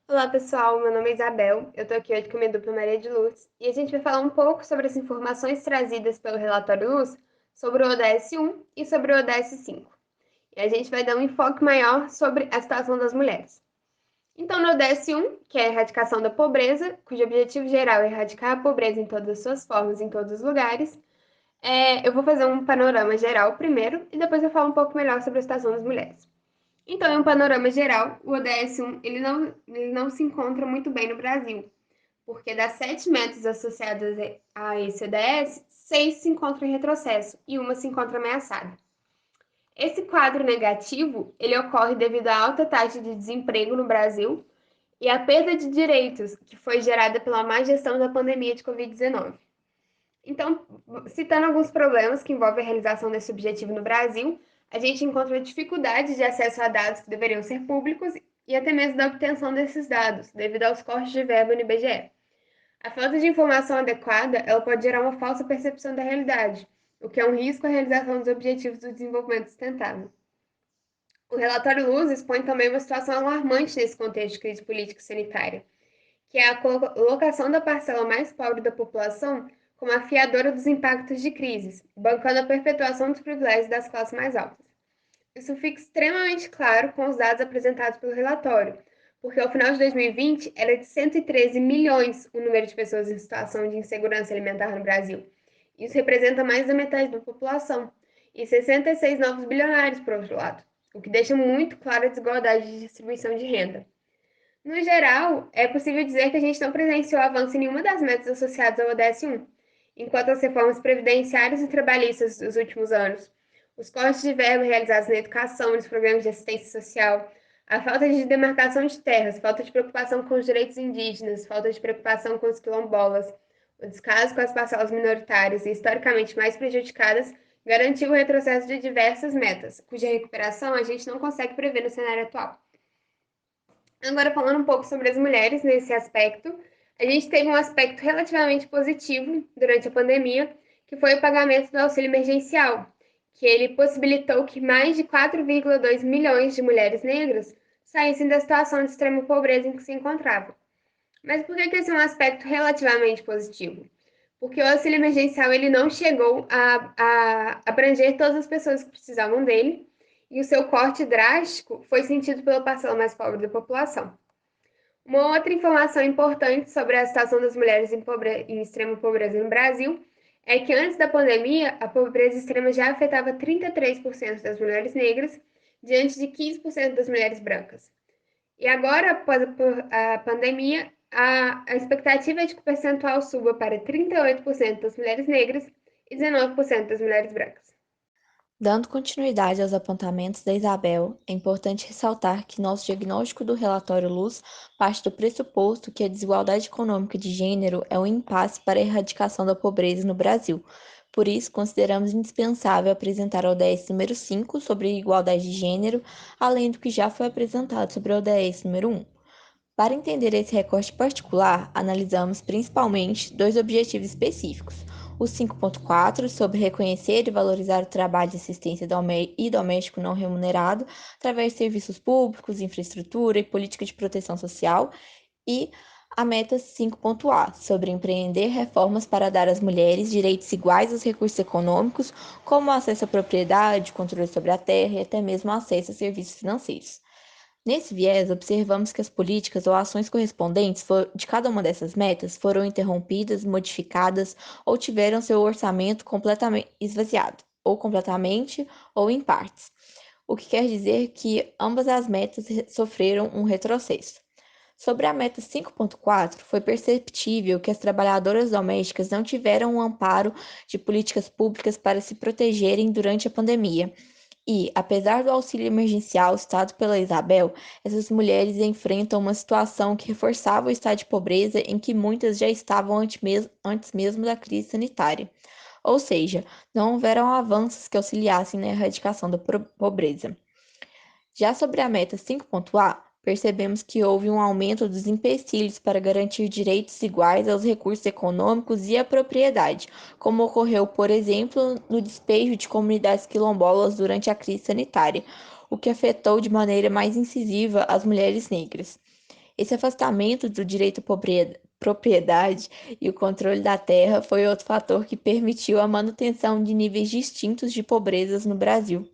Olá pessoal, meu nome é Isabel, eu tô aqui hoje com a minha dupla Maria de Luz e a gente vai falar um pouco sobre as informações trazidas pelo relatório Luz sobre o ODS 1 e sobre o ODS 5. E a gente vai dar um enfoque maior sobre a situação das mulheres. Então, no ODS 1, que é a erradicação da pobreza, cujo objetivo geral é erradicar a pobreza em todas as suas formas, em todos os lugares, eu vou fazer um panorama geral primeiro e depois eu falo um pouco melhor sobre a situação das mulheres. Então, em um panorama geral, o ODS-1 ele não se encontra muito bem no Brasil, porque das 7 metas associadas a esse ODS, 6 se encontram em retrocesso e uma se encontra ameaçada. Esse quadro negativo, ele ocorre devido à alta taxa de desemprego no Brasil e à perda de direitos que foi gerada pela má gestão da pandemia de Covid-19. Então, citando alguns problemas que envolvem a realização desse objetivo no Brasil, a gente encontra dificuldades de acesso a dados que deveriam ser públicos e até mesmo da obtenção desses dados, devido aos cortes de verba no IBGE. A falta de informação adequada, ela pode gerar uma falsa percepção da realidade, o que é um risco à realização dos objetivos do desenvolvimento sustentável. O relatório Luz expõe também uma situação alarmante nesse contexto de crise política e sanitária, que é a colocação da parcela mais pobre da população como a fiadora dos impactos de crises, bancando a perpetuação dos privilégios das classes mais altas. Isso fica extremamente claro com os dados apresentados pelo relatório, porque ao final de 2020 era de 113 milhões o número de pessoas em situação de insegurança alimentar no Brasil. Isso representa mais da metade da população, e 66 novos bilionários, por outro lado, o que deixa muito clara a desigualdade de distribuição de renda. No geral, é possível dizer que a gente não presenciou avanço em nenhuma das metas associadas ao ODS 1, enquanto as reformas previdenciárias e trabalhistas dos últimos anos, os cortes de verba realizados na educação e nos programas de assistência social, a falta de demarcação de terras, falta de preocupação com os direitos indígenas, falta de preocupação com os quilombolas, o descaso com as parcelas minoritárias e historicamente mais prejudicadas, garantiu o retrocesso de diversas metas, cuja recuperação a gente não consegue prever no cenário atual. Agora, falando um pouco sobre as mulheres nesse aspecto, a gente teve um aspecto relativamente positivo durante a pandemia, que foi o pagamento do auxílio emergencial, que ele possibilitou que mais de 4,2 milhões de mulheres negras saíssem da situação de extrema pobreza em que se encontravam. Mas por que esse é um aspecto relativamente positivo? Porque o auxílio emergencial ele não chegou a abranger todas as pessoas que precisavam dele, e o seu corte drástico foi sentido pela parcela mais pobre da população. Uma outra informação importante sobre a situação das mulheres em extrema pobreza no Brasil é que antes da pandemia, a pobreza extrema já afetava 33% das mulheres negras, diante de 15% das mulheres brancas. E agora, após a pandemia, a expectativa é de que o percentual suba para 38% das mulheres negras e 19% das mulheres brancas. Dando continuidade aos apontamentos da Isabel, é importante ressaltar que nosso diagnóstico do relatório Luz parte do pressuposto que a desigualdade econômica de gênero é um impasse para a erradicação da pobreza no Brasil. Por isso, consideramos indispensável apresentar o ODS número 5 sobre igualdade de gênero, além do que já foi apresentado sobre o ODS número 1. Para entender esse recorte particular, analisamos principalmente dois objetivos específicos: o 5.4, sobre reconhecer e valorizar o trabalho de assistência e doméstico não remunerado através de serviços públicos, infraestrutura e política de proteção social, e a meta 5.A, sobre empreender reformas para dar às mulheres direitos iguais aos recursos econômicos, como acesso à propriedade, controle sobre a terra e até mesmo acesso a serviços financeiros. Nesse viés, observamos que as políticas ou ações correspondentes de cada uma dessas metas foram interrompidas, modificadas ou tiveram seu orçamento completamente esvaziado, ou completamente ou em partes, o que quer dizer que ambas as metas sofreram um retrocesso. Sobre a meta 5.4, foi perceptível que as trabalhadoras domésticas não tiveram um amparo de políticas públicas para se protegerem durante a pandemia e, apesar do auxílio emergencial citado pela Isabel, essas mulheres enfrentam uma situação que reforçava o estado de pobreza em que muitas já estavam antes mesmo da crise sanitária. Ou seja, não houveram avanços que auxiliassem na erradicação da pobreza. Já sobre a meta 5.A, percebemos que houve um aumento dos empecilhos para garantir direitos iguais aos recursos econômicos e à propriedade, como ocorreu, por exemplo, no despejo de comunidades quilombolas durante a crise sanitária, o que afetou de maneira mais incisiva as mulheres negras. Esse afastamento do direito à propriedade e o controle da terra foi outro fator que permitiu a manutenção de níveis distintos de pobrezas no Brasil.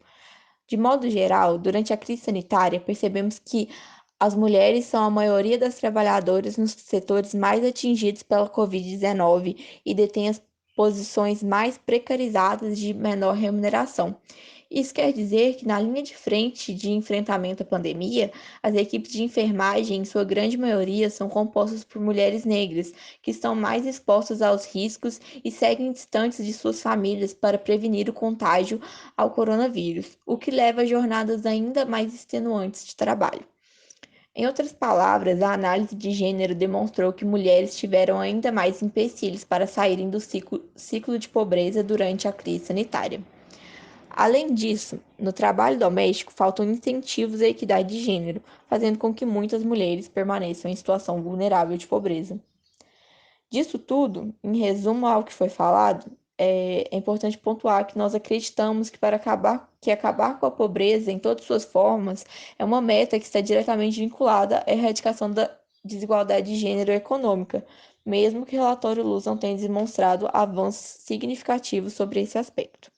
De modo geral, durante a crise sanitária, percebemos que as mulheres são a maioria das trabalhadoras nos setores mais atingidos pela Covid-19 e detêm as posições mais precarizadas de menor remuneração. Isso quer dizer que, na linha de frente de enfrentamento à pandemia, as equipes de enfermagem, em sua grande maioria, são compostas por mulheres negras, que estão mais expostas aos riscos e seguem distantes de suas famílias para prevenir o contágio ao coronavírus, o que leva a jornadas ainda mais extenuantes de trabalho. Em outras palavras, a análise de gênero demonstrou que mulheres tiveram ainda mais empecilhos para saírem do ciclo de pobreza durante a crise sanitária. Além disso, no trabalho doméstico faltam incentivos à equidade de gênero, fazendo com que muitas mulheres permaneçam em situação vulnerável de pobreza. Disso tudo, em resumo ao que foi falado, é importante pontuar que nós acreditamos que acabar com a pobreza em todas suas formas é uma meta que está diretamente vinculada à erradicação da desigualdade de gênero econômica, mesmo que o relatório Luz não tenha demonstrado avanços significativos sobre esse aspecto.